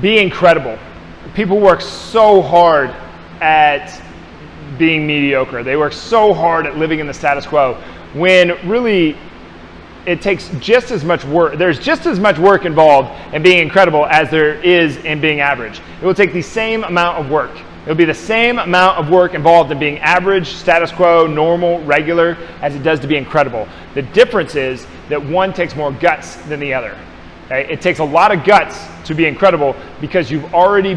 Be incredible. People work so hard at being mediocre. They work so hard at living in the status quo when really it takes just as much work. There's just as much work involved in being incredible as there is in being average. It will take the same amount of work. It'll be the same amount of work involved in being average, status quo, normal, regular, as it does to be incredible. The difference is that one takes more guts than the other. Okay? It takes a lot of guts to be incredible because you've already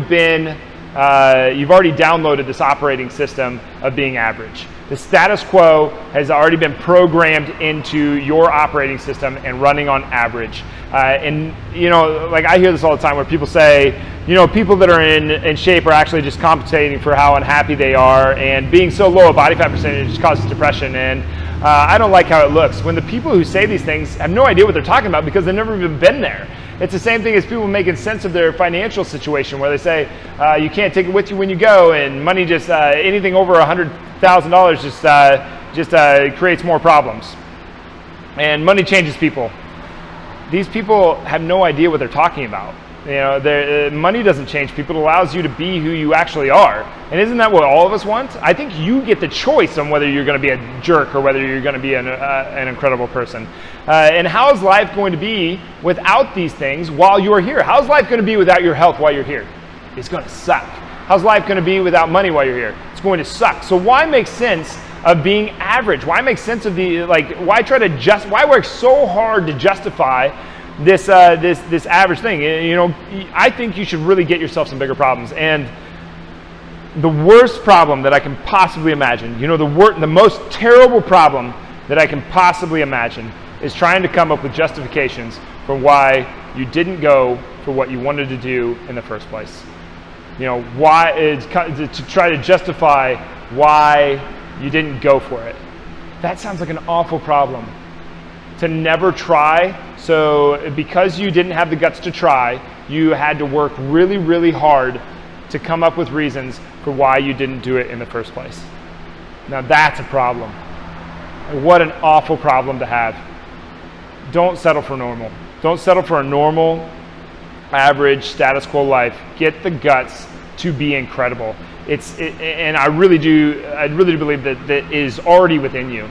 downloaded this operating system of being average. The status quo has already been programmed into your operating system and running on average. And like I hear this all the time where people say, people that are in shape are actually just compensating for how unhappy they are, and being so low a body fat percentage causes depression. And I don't like how it looks. When the people who say these things have no idea what they're talking about because they've never even been there. It's the same thing as people making sense of their financial situation where they say you can't take it with you when you go, and money just anything over $100,000 just creates more problems. And money changes people. These people have no idea what they're talking about. Money doesn't change people. It allows you to be who you actually are. And isn't that what all of us want? I think you get the choice on whether you're going to be a jerk or whether you're going to be an incredible person. And how is life going to be without these things while you're here? How's life going to be without your health while you're here? It's going to suck. How's life going to be without money while you're here? It's going to suck. So why make sense of being average? Why make sense of why work so hard to justify this average thing? I think you should really get yourself some bigger problems. And the worst problem that I can possibly imagine, the most terrible problem that I can possibly imagine is trying to come up with justifications for why you didn't go for what you wanted to do in the first place. Why to try to justify why you didn't go for it. That sounds like an awful problem. To never try, so because you didn't have the guts to try, you had to work really, really hard to come up with reasons for why you didn't do it in the first place. Now that's a problem. What an awful problem to have. Don't settle for normal. Don't settle for a normal, average, status quo life. Get the guts to be incredible. And I really do believe that is already within you.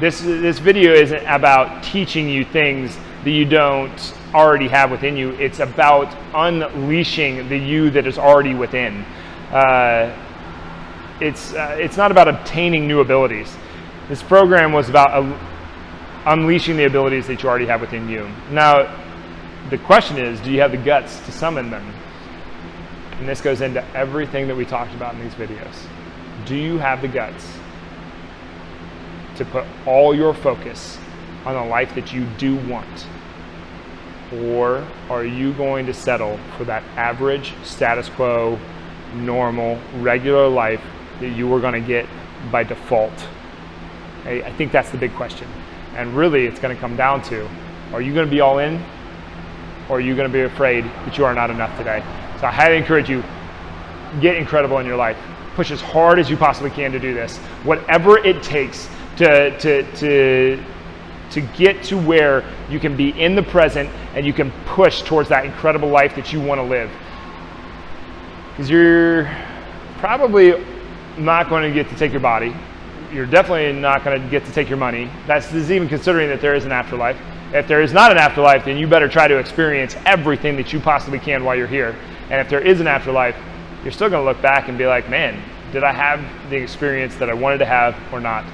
This video isn't about teaching you things that you don't already have within you. It's about unleashing the you that is already within. It's not about obtaining new abilities. This program was about unleashing the abilities that you already have within you. Now, the question is, do you have the guts to summon them? And this goes into everything that we talked about in these videos. Do you have the guts to put all your focus on the life that you do want? Or are you going to settle for that average, status quo, normal, regular life that you were going to get by default? I think that's the big question. And really, it's going to come down to, are you going to be all in? Or are you going to be afraid that you are not enough today? So I highly encourage you, get incredible in your life. Push as hard as you possibly can to do this. Whatever it takes to get to where you can be in the present and you can push towards that incredible life that you want to live. Because you're probably not going to get to take your body. You're definitely not going to get to take your money. This is even considering that there is an afterlife. If there is not an afterlife, then you better try to experience everything that you possibly can while you're here. And if there is an afterlife, you're still going to look back and be like, man, did I have the experience that I wanted to have or not?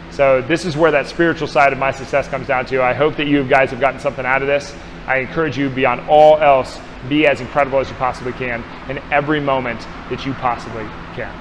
So this is where that spiritual side of my success comes down to. I hope that you guys have gotten something out of this. I encourage you, beyond all else, be as incredible as you possibly can in every moment that you possibly can.